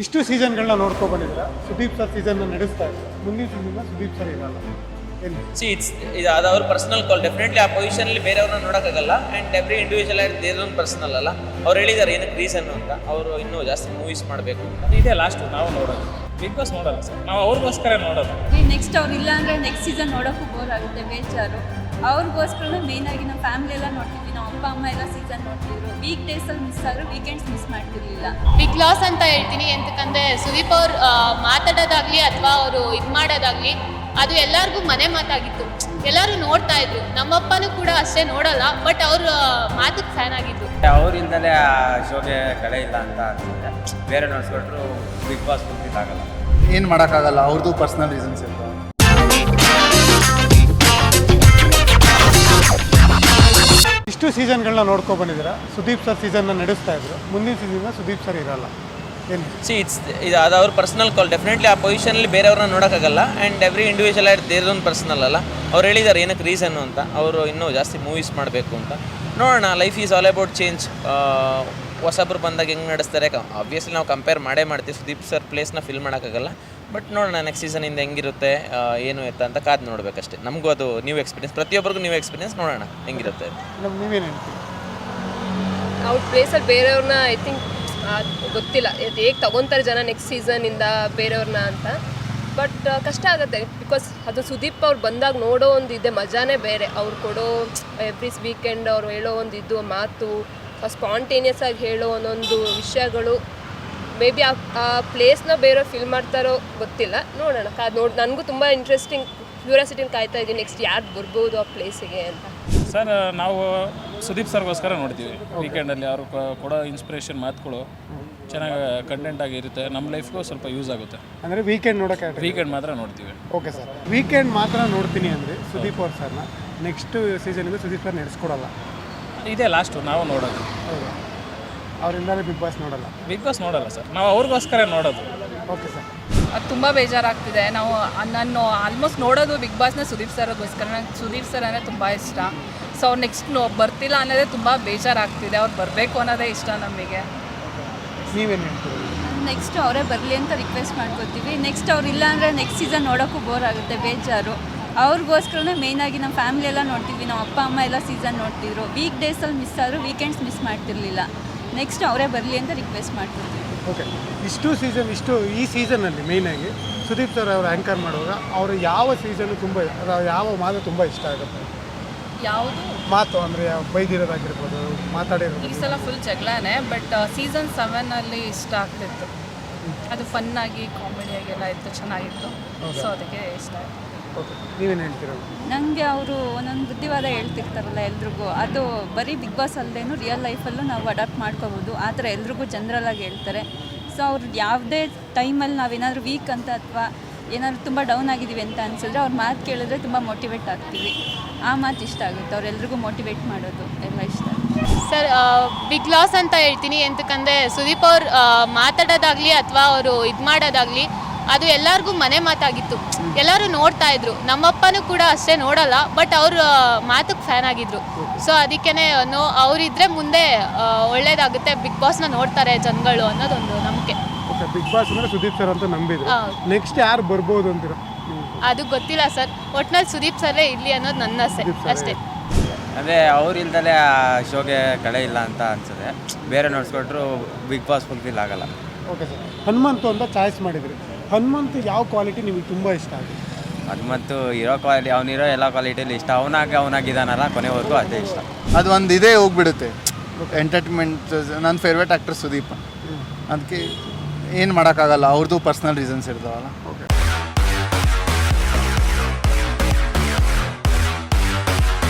ಇಷ್ಟು ಸೀಸನ್ಗಳನ್ನ ನೋಡ್ಕೊಂಡು ಬಂದಿದ್ದೀರಾ. ಸುದೀಪ್ ಸರ್ ಸೀಸನ್ ನಡೆಸ್ತಾ ಇದ್ದಾರೆ. ಮುಂದಿನ ಸೀಸನ್ ಸುದೀಪ್ ಸರ್ ಇರಲ್ಲ. ಇದು ಅದು ಅವ್ರ ಪರ್ಸನಲ್ ಕಾಲ್. ಡೆಫಿನೆಟ್ಲಿ ಆ ಪೊಸಿಷನಲ್ಲಿ ಬೇರೆಯವ್ರನ್ನ ನೋಡೋಕ್ಕಾಗಲ್ಲ. ಆ್ಯಂಡ್ ಎವ್ರಿ ಇಂಡಿವಿಜುವಲ್ ಆಗಿ ದೇರ್ ಓನ್ ಪರ್ಸನಲ್ ಅಲ್ಲ. ಅವ್ರು ಹೇಳಿದ್ದಾರೆ ಏನಕ್ಕೆ ರೀಸನ್ ಅಂತ. ಅವರು ಇನ್ನೂ ಜಾಸ್ತಿ ಮೂವೀಸ್ ಮಾಡಬೇಕು ಅಂತ. ಇದೇ ಲಾಸ್ಟ್ ನಾವು ನೋಡೋದು. ಬಿಗ್ ಬಾಸ್ ನೋಡೋಲ್ಲ ಸರ್, ನಾವು ಅವ್ರಿಗೋಸ್ಕರ ನೋಡೋದು. ನೆಕ್ಸ್ಟ್ ಅವ್ರು ಇಲ್ಲ ಅಂದರೆ ನೆಕ್ಸ್ಟ್ ಸೀಸನ್ ನೋಡೋಕ್ಕೂ ಬೋರ್ ಆಗುತ್ತೆ, ಬೇಜಾರು. ಅವ್ರಿಗೋಸ್ಕರ ಮೇಯ್ನಾಗಿ ನಮ್ಮ ಫ್ಯಾಮಿಲಿ ಎಲ್ಲ ನೋಡ್ತಿದ್ವಿ, ನಮ್ಮ ಅಪ್ಪ ಅಮ್ಮ ಎಲ್ಲ ಸೀಸನ್ ನೋಡ್ತಿದ್ರು. ವೀಕ್ ಡೇಸಲ್ಲಿ ಮಿಸ್ ಆದರೂ ವೀಕೆಂಡ್ಸ್ ಮಿಸ್ ಮಾಡ್ತಿರ್ಲಿಲ್ಲ. ಬಿಗ್ ಲಾಸ್ ಅಂತ ಹೇಳ್ತೀನಿ. ಎಂತಕ್ಕಂದರೆ ಸುದೀಪ್ ಅವ್ರು ಮಾತಾಡೋದಾಗಲಿ ಅಥವಾ ಅವರು ಇದು ಮಾಡೋದಾಗಲಿ ಅದು ಎಲ್ಲರಿಗೂ ಮನೆ ಮಾತಾಗಿತ್ತು. ಎಲ್ಲರೂ ನೋಡ್ತಾ ಇದ್ರು. ನಮ್ಮಪ್ಪನೂ ಕೂಡ ಅಷ್ಟೇ ನೋಡಲ್ಲ, ಬಟ್ ಅವ್ರ ಮಾತಿಗೆ ಫ್ಯಾನ್ ಆಗಿದ್ರು. ಅವರಿಂದಲೇ ಆ ಶೋಗೆ ಕಳೆ ಇಲ್ಲ ಅಂತ ಅನ್ಸುತ್ತೆ. ಬೇರೆ ನೋಡ್ಸ್ಕೊಟ್ರು ಬಿಗ್ ಬಾಸ್ ಕಂಪ್ಲೀಟ್ ಆಗಲ್ಲ. ಏನು ಮಾಡೋಕ್ಕಾಗಲ್ಲ, ಅವ್ರದ್ದು ಪರ್ಸ್ನಲ್ ರೀಸನ್ಸ್ ಇರ್ತವೆ. ಇಷ್ಟು ಸೀಸನ್ಗಳನ್ನ ನೋಡ್ಕೊಂಡು ಬಂದಿದ್ದೀರಾ. ಸುದೀಪ್ ಸರ್ ಸೀಸನ್ನ ನಡೆಸ್ತಾ ಇದ್ರು. ಮುಂದಿನ ಸೀಸನ್ ಸುದೀಪ್ ಸರ್ ಇರಲ್ಲ. ಇದು ಅದು ಅವ್ರ ಪರ್ಸನಲ್ ಕಾಲ್. ಡೆಫಿನೆಟ್ಲಿ ಆ ಪೊಸಿಷನಲ್ಲಿ ಬೇರೆಯವ್ರನ್ನ ನೋಡೋಕ್ಕಾಗಲ್ಲ. ಆ್ಯಂಡ್ ಎವ್ರಿ ಇಂಡಿವಿಜುವಲ್ ಆಗಿ ದೇರ್ ಓನ್ ಪರ್ಸನಲ್ ಅಲ್ಲ. ಅವ್ರು ಹೇಳಿದ್ದಾರೆ ಏನಕ್ಕೆ ರೀಸನ್ನು ಅಂತ. ಅವರು ಇನ್ನೂ ಜಾಸ್ತಿ ಮೂವೀಸ್ ಮಾಡಬೇಕು ಅಂತ. ನೋಡೋಣ. Life is all about change. ಹೊಸಬ್ರು ಬಂದಾಗ ಹೆಂಗೆ ನಡೆಸ್ತಾರೆ. ಆಬ್ವಿಯಸ್ಲಿ ನಾವು ಕಂಪೇರ್ ಮಾಡೇ ಮಾಡ್ತೀವಿ. ಸುದೀಪ್ ಸರ್ ಪ್ಲೇಸ್ನ ಫಿಲ್ ಮಾಡೋಕ್ಕಾಗಲ್ಲ. ಬಟ್ ನೋಡೋಣ ನೆಕ್ಸ್ಟ್ ಸೀಸನಿಂದ ಹೆಂಗಿರುತ್ತೆ, ಏನು ಎತ್ತ ಅಂತ ಕಾದು ನೋಡಬೇಕಷ್ಟೇ. ನಮಗೂ ಅದು ನ್ಯೂ ಎಕ್ಸ್ಪೀರಿಯನ್ಸ್. ಪ್ರತಿಯೊಬ್ಬರಿಗೂ ನ್ಯೂ ಎಕ್ಸ್ಪೀರಿಯನ್ಸ್. ನೋಡೋಣ ಹೆಂಗಿರುತ್ತೆ. ನೀವೇನು ಹೇಳ್ತೀವಿ? ಅವ್ರ ಪ್ಲೇಸಲ್ಲಿ ಬೇರೆಯವ್ರನ್ನ ಐ ಥಿಂಕ್ ಗೊತ್ತಿಲ್ಲ ಹೇಗೆ ತಗೊತಾರೆ ಜನ ನೆಕ್ಸ್ಟ್ ಸೀಸನಿಂದ ಬೇರೆಯವ್ರನ್ನ ಅಂತ. ಬಟ್ ಕಷ್ಟ ಆಗುತ್ತೆ. ಬಿಕಾಸ್ ಅದು ಸುದೀಪ್ ಅವ್ರು ಬಂದಾಗ ನೋಡೋ ಒಂದು ಇದೆ ಮಜಾನೇ ಬೇರೆ. ಅವ್ರು ಕೊಡೋ ಎವ್ರಿ ವೀಕೆಂಡ್ ಅವ್ರು ಹೇಳೋ ಒಂದು ಇದು ಮಾತು, ಸ್ಪಾಂಟೇನಿಯಸ್ ಆಗಿ ಹೇಳೋ ಒಂದೊಂದು ವಿಷಯಗಳು ಮೇ ಬಿ ಆ ಪ್ಲೇಸ್ನ ಬೇರೆಯವ್ರು ಫಿಲ್ ಮಾಡ್ತಾರೋ ಗೊತ್ತಿಲ್ಲ. ನೋಡೋಣ. ನನಗೂ ತುಂಬ ಇಂಟ್ರೆಸ್ಟಿಂಗ್ ಕ್ಯೂರಿಯಾಸಿಟಿನ ಕಾಯ್ತಾ ಇದ್ದೀನಿ ನೆಕ್ಸ್ಟ್ ಯಾರು ಬರ್ಬೋದು ಆ ಪ್ಲೇಸಿಗೆ ಅಂತ. ಸರ್ ನಾವು ಸುದೀಪ್ ಸರ್ಗೋಸ್ಕರ ನೋಡ್ತೀವಿ. ವೀಕೆಂಡಲ್ಲಿ ಅವರು ಕೊಡೋ ಇನ್ಸ್ಪಿರೇಷನ್ ಮಾತುಗಳು ಚೆನ್ನಾಗಿ ಕಂಟೆಂಟ್ ಆಗಿರುತ್ತೆ. ನಮ್ಮ ಲೈಫ್ಗೂ ಸ್ವಲ್ಪ ಯೂಸ್ ಆಗುತ್ತೆ. ಅಂದರೆ ವೀಕೆಂಡ್ ನೋಡೋಕ್ಕೆ ವೀಕೆಂಡ್ ಮಾತ್ರ ನೋಡ್ತೀವಿ. Okay sir. ವೀಕೆಂಡ್ ಮಾತ್ರ ನೋಡ್ತೀನಿ ಅಂದರೆ ಸುದೀಪ್ ಅವ್ರ ಸರ್ನ ನೆಕ್ಸ್ಟ್ ಸೀಸನಿಂದ ಸುದೀಪ್ ಸರ್ ನಡೆಸ್ಕೊಡಲ್ಲ. ಇದೇ ಲಾಸ್ಟು ನಾವು ನೋಡೋದು. ಹೌದಾ? ಅವರಿಂದಲೇ ಬಿಗ್ ಬಾಸ್ ನೋಡಲ್ಲ. ಬಿಗ್ ಬಾಸ್ ನೋಡಲ್ಲ ಸರ್, ನಾವು ಅವ್ರಿಗೋಸ್ಕರ ನೋಡೋದು. Okay sir. ಅದು ತುಂಬ ಬೇಜಾರಾಗ್ತಿದೆ. ನಾನು ಆಲ್ಮೋಸ್ಟ್ ನೋಡೋದು ಬಿಗ್ ಬಾಸ್ನ ಸುದೀಪ್ ಸರ್ಗೋಸ್ಕರ. ನಂಗೆ ಸುದೀಪ್ ಸರ್ ಅಂದರೆ ತುಂಬ ಇಷ್ಟ. ಸೊ ಅವ್ರು ನೆಕ್ಸ್ಟ್ ಬರ್ತಿಲ್ಲ ಅನ್ನೋದೇ ತುಂಬ ಬೇಜಾರಾಗ್ತಿದೆ. ಅವ್ರು ಬರಬೇಕು ಅನ್ನೋದೇ ಇಷ್ಟ ನಮಗೆ. ನೀವೇನು ಹೇಳ್ತೀರಿ? ನೆಕ್ಸ್ಟ್ ಅವರೇ ಬರಲಿ ಅಂತ ರಿಕ್ವೆಸ್ಟ್ ಮಾಡ್ಕೊತೀವಿ. ನೆಕ್ಸ್ಟ್ ಅವ್ರು ಇಲ್ಲ ಅಂದರೆ ನೆಕ್ಸ್ಟ್ ಸೀಸನ್ ನೋಡೋಕ್ಕೂ ಬೋರ್ ಆಗುತ್ತೆ, ಬೇಜಾರು. ಅವ್ರಿಗೋಸ್ಕರನೇ ಮೇಯ್ನಾಗಿ ನಮ್ಮ ಫ್ಯಾಮಿಲಿ ಎಲ್ಲ ನೋಡ್ತಿದ್ವಿ, ನಮ್ಮ ಅಪ್ಪ ಅಮ್ಮ ಎಲ್ಲ ಸೀಸನ್ ನೋಡ್ತಿದ್ರು. ವೀಕ್ ಡೇಸಲ್ಲಿ ಮಿಸ್ ಆದರೂ ವೀಕೆಂಡ್ಸ್ ಮಿಸ್ ಮಾಡ್ತಿರ್ಲಿಲ್ಲ. ನೆಕ್ಸ್ಟ್ ಅವರೇ ಬರಲಿ ಅಂತ ರಿಕ್ವೆಸ್ಟ್ ಮಾಡ್ಕೊತೀವಿ. ಓಕೆ. ಈ ಸೀಸನ್ನಲ್ಲಿ ಮೇಯ್ನಾಗಿ ಸುದೀಪ್ ಸರ್ ಅವರು ಆ್ಯಂಕರ್ ಮಾಡುವಾಗ ಅವರು ಯಾವ ಸೀಸನ್ನು ಯಾವ ಮಾತು ತುಂಬ ಇಷ್ಟ ಆಗುತ್ತೆ? ಯಾವುದು ಮಾತು ಅಂದರೆ ಬೈದಿರೋದಾಗಿರ್ಬೋದು, ಮಾತಾಡಿರೋದು. ಈ ಸಲ ಫುಲ್ ಜಗಳನೇ. ಬಟ್ ಸೀಸನ್ 7 ಇಷ್ಟ ಆಗ್ತಿತ್ತು. ಅದು ಫನ್ನಾಗಿ ಕಾಮಿಡಿಯಾಗೆಲ್ಲ ಇತ್ತು, ಚೆನ್ನಾಗಿತ್ತು. ಸೊ ಅದಕ್ಕೆ ಇಷ್ಟ ಆಯಿತು. ಓಕೆ. ನೀವೇನು ಹೇಳ್ತೀರ? ನನಗೆ ಅವರು ಒಂದೊಂದು ಬುದ್ಧಿವಾದ ಹೇಳ್ತಿರ್ತಾರಲ್ಲ ಎಲ್ರಿಗೂ, ಅದು ಬರೀ ಬಿಗ್ ಬಾಸ್ ಅಲ್ಲದೇನು ರಿಯಲ್ ಲೈಫಲ್ಲೂ ನಾವು ಅಡಾಪ್ಟ್ ಮಾಡ್ಕೋಬೋದು. ಆ ಥರ ಎಲ್ರಿಗೂ ಜನರಲಾಗಿ ಹೇಳ್ತಾರೆ. ಸೊ ಅವ್ರು ಯಾವುದೇ ಟೈಮಲ್ಲಿ ನಾವೇನಾದರೂ ವೀಕ್ ಅಂತ ಅಥವಾ ಏನಾದರೂ ತುಂಬ ಡೌನ್ ಆಗಿದ್ದೀವಿ ಅಂತ ಅನಿಸಿದ್ರೆ ಅವ್ರ ಮಾತು ಕೇಳಿದ್ರೆ ತುಂಬ ಮೋಟಿವೇಟ್ ಆಗ್ತೀವಿ. ಆ ಮಾತು ಇಷ್ಟ ಆಗುತ್ತೆ. ಅವ್ರೆಲ್ರಿಗೂ ಮೋಟಿವೇಟ್ ಮಾಡೋದು ಎಲ್ಲ ಇಷ್ಟ. ಸರ್ ಬಿಗ್ ಲಾಸ್ ಅಂತ ಹೇಳ್ತೀನಿ. ಎಂತಕ್ಕಂದರೆ ಸುದೀಪ್ ಅವ್ರು ಮಾತಾಡೋದಾಗಲಿ ಅಥವಾ ಅವರು ಇದು ಮಾಡೋದಾಗಲಿ ಅದು ಎಲ್ಲರಿಗೂ ಮನೆ ಮಾತಾಗಿತ್ತು. ಎಲ್ಲರೂ ನೋಡ್ತಾ ಇದ್ರು. ನಮ್ಮಪ್ಪನೂ ಕೂಡ ಅಷ್ಟೇ ನೋಡಲ್ಲ, ಬಟ್ ಅವ್ರ ಮಾತಿಗೆ ಫ್ಯಾನ್ ಆಗಿದ್ರು. ಸೊ ಅದಕ್ಕೇ ಅವರಿದ್ದರೆ ಮುಂದೆ ಒಳ್ಳೇದಾಗುತ್ತೆ, ಬಿಗ್ ಬಾಸ್ನ ನೋಡ್ತಾರೆ ಜನಗಳು ಅನ್ನೋದೊಂದು ನಂಬಿಕೆ. ಓಕೆ. ಬಿಗ್ ಬಾಸ್ ಅಂದರೆ ಸುದೀಪ್ ಸರ್ ಅಂತ ನಂಬಿದ್ರು. ನೆಕ್ಸ್ಟ್ ಯಾರು ಬರ್ಬೋದು ಅಂತೀರ? ಅದು ಗೊತ್ತಿಲ್ಲ ಸರ್. ಒಟ್ನಲ್ಲಿ ಸುದೀಪ್ ಸರ್ರೇ ಇರಲಿ ಅನ್ನೋದು ನನ್ನ ಆಸೆ ಅಷ್ಟೇ. ಅಂದರೆ ಅವರಿಂದಲೇ ಆ ಶೋಗೆ ಕಳೆ ಇಲ್ಲ ಅಂತ ಅನ್ಸುತ್ತೆ. ಬೇರೆ ನೋಡ್ಸ್ಕೊಟ್ರು ಬಿಗ್ ಬಾಸ್ ಫುಲ್ಫಿಲ್ ಆಗಲ್ಲ. Okay sir. ಹನುಮಂತು ಅಂತ ಚಾಯ್ಸ್ ಮಾಡಿದ್ರಿ. ಹನುಮಂತು ಯಾವ ಕ್ವಾಲಿಟಿ ನಿಮಗೆ ತುಂಬ ಇಷ್ಟ ಆಗಿದೆ? ಹನುಮಂತು ಅವನಿರೋ ಎಲ್ಲ ಕ್ವಾಲಿಟಿಯಲ್ಲಿ ಇಷ್ಟ. ಅವನಾಗಿದ್ದಾನಲ್ಲ ಕೊನೆವರೆಗೂ ಅದೇ ಇಷ್ಟ. ಅದು ಒಂದು ಇದೇ ಹೋಗ್ಬಿಡುತ್ತೆ ಎಂಟರ್ಟೈನ್ಮೆಂಟ್. ನನ್ನ ಫೇವ್ರೇಟ್ ಆ್ಯಕ್ಟರ್ ಸುದೀಪ್. ಅದಕ್ಕೆ ಏನು ಮಾಡೋಕ್ಕಾಗಲ್ಲ, ಅವ್ರದ್ದು ಪರ್ಸ್ನಲ್ ರೀಸನ್ಸ್ ಇರ್ತಾವಲ್ಲ. ಓಕೆ.